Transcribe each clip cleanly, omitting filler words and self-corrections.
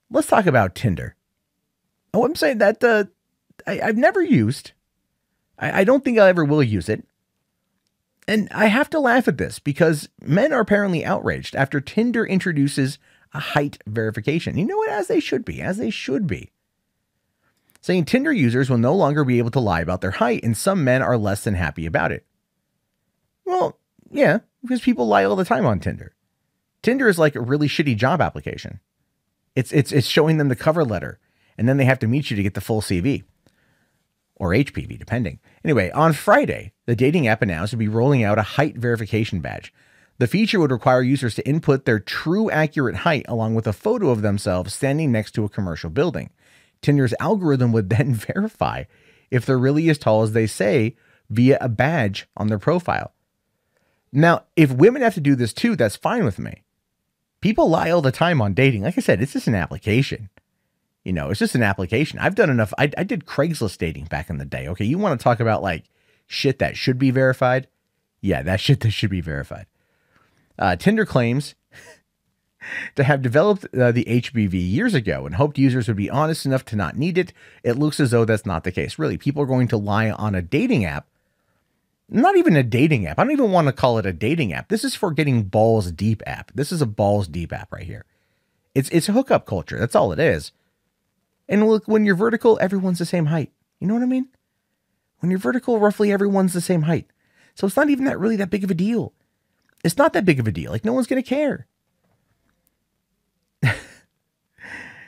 let's talk about Tinder. Oh, I'm saying that I've never used. I don't think I ever will use it. And I have to laugh at this because men are apparently outraged after Tinder introduces a height verification. You know what? As they should be. As they should be. Saying Tinder users will no longer be able to lie about their height, and some men are less than happy about it. Well, yeah, because people lie all the time on Tinder. Tinder is like a really shitty job application. It's showing them the cover letter, and then they have to meet you to get the full CV. Or HPV, depending. Anyway, on Friday, the dating app announced to be rolling out a height verification badge. The feature would require users to input their true accurate height along with a photo of themselves standing next to a commercial building. Tinder's algorithm would then verify if they're really as tall as they say via a badge on their profile. Now, if women have to do this too, that's fine with me. People lie all the time on dating. Like I said, it's just an application. You know, it's just an application. I've done enough. I did Craigslist dating back in the day. Okay, you want to talk about like shit that should be verified? Yeah, that shit that should be verified. Tinder claims to have developed the HBV years ago and hoped users would be honest enough to not need it. It looks as though that's not the case. Really, people are going to lie on a dating app. Not even a dating app. I don't even want to call it a dating app. This is for getting balls deep app. This is a balls deep app right here. It's a hookup culture. That's all it is. And look, when you're vertical, everyone's the same height. You know what I mean? When you're vertical, roughly everyone's the same height. So it's not even really that big of a deal. It's not that big of a deal. Like, no one's going to care.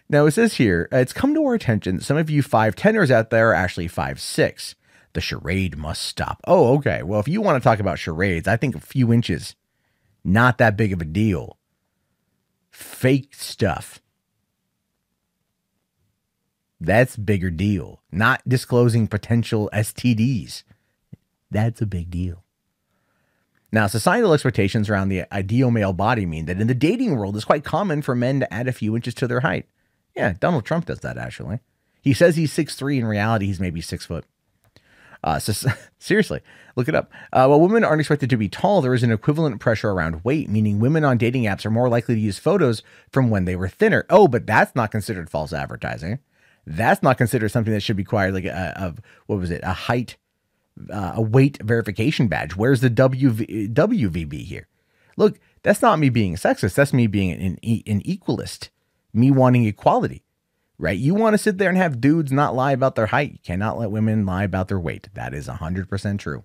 Now, it says here, it's come to our attention that some of you 5'10ers out there are actually 5'6". The charade must stop. Oh, okay. Well, if you want to talk about charades, I think a few inches, not that big of a deal. Fake stuff. That's bigger deal. Not disclosing potential STDs. That's a big deal. Now, societal expectations around the ideal male body mean that in the dating world, it's quite common for men to add a few inches to their height. Yeah, Donald Trump does that, actually. He says he's 6'3". In reality, he's maybe 6 foot. Seriously, look it up. While women aren't expected to be tall, there is an equivalent pressure around weight, meaning women on dating apps are more likely to use photos from when they were thinner. Oh, but that's not considered false advertising. That's not considered something that should be required, like what was it? A height, a weight verification badge. Where's the WVB here? Look, that's not me being sexist. That's me being an equalist, me wanting equality, right? You want to sit there and have dudes not lie about their height. You cannot let women lie about their weight. That is 100% true.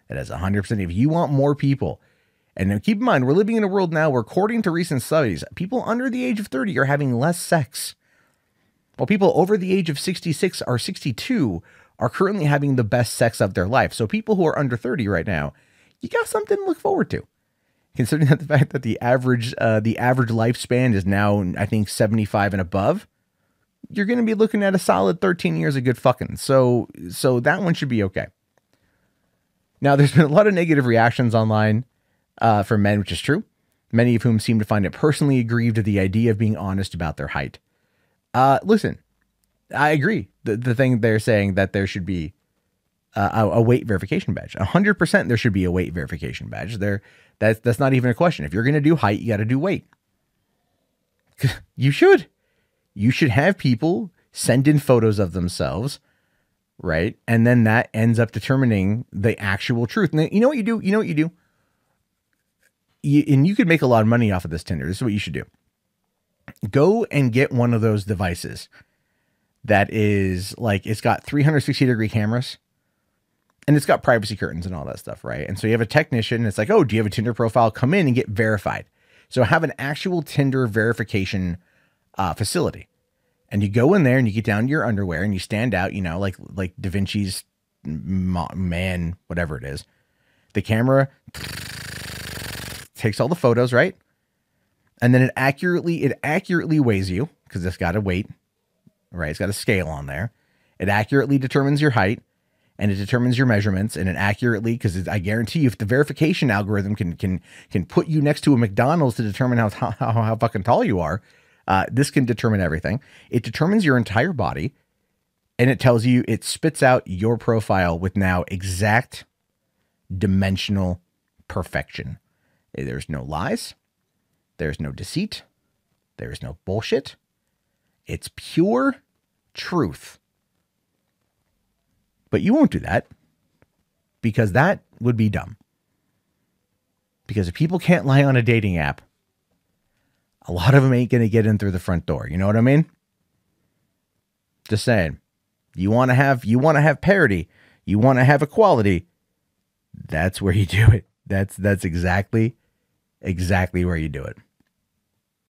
That is 100%. If you want more people, and keep in mind, we're living in a world now where, according to recent studies, people under the age of 30 are having less sex. While people over the age of 66 or 62 are currently having the best sex of their life. So people who are under 30 right now, you got something to look forward to. Considering that the fact that the average lifespan is now, I think, 75 and above, you're going to be looking at a solid 13 years of good fucking. So that one should be okay. Now, there's been a lot of negative reactions online from men, which is true. Many of whom seem to find it personally aggrieved at the idea of being honest about their height. Listen, I agree. The thing they're saying that there should be a weight verification badge. 100% there should be a weight verification badge. That's not even a question. If you're going to do height, you got to do weight. You should have people send in photos of themselves, right? And then that ends up determining the actual truth. And you know what you do? And you could make a lot of money off of this Tinder. This is what you should do. Go and get one of those devices that is like, it's got 360-degree cameras and it's got privacy curtains and all that stuff, right? And so you have a technician and it's like, oh, do you have a Tinder profile? Come in and get verified. So have an actual Tinder verification facility. And you go in there and you get down to your underwear and you stand out, you know, like Da Vinci's man, whatever it is. The camera takes all the photos, right? And then it accurately weighs you, because it's got a weight, right? It's got a scale on there. It accurately determines your height, and it determines your measurements, and it accurately, because I guarantee you, if the verification algorithm can put you next to a McDonald's to determine how fucking tall you are, this can determine everything. It determines your entire body, and it tells you, it spits out your profile with now exact dimensional perfection. There's no lies. There's no deceit. There's no bullshit. It's pure truth. But you won't do that because that would be dumb. Because if people can't lie on a dating app, a lot of them ain't going to get in through the front door. You know what I mean? Just saying. You want to have parity. You want to have equality. That's where you do it. That's exactly where you do it.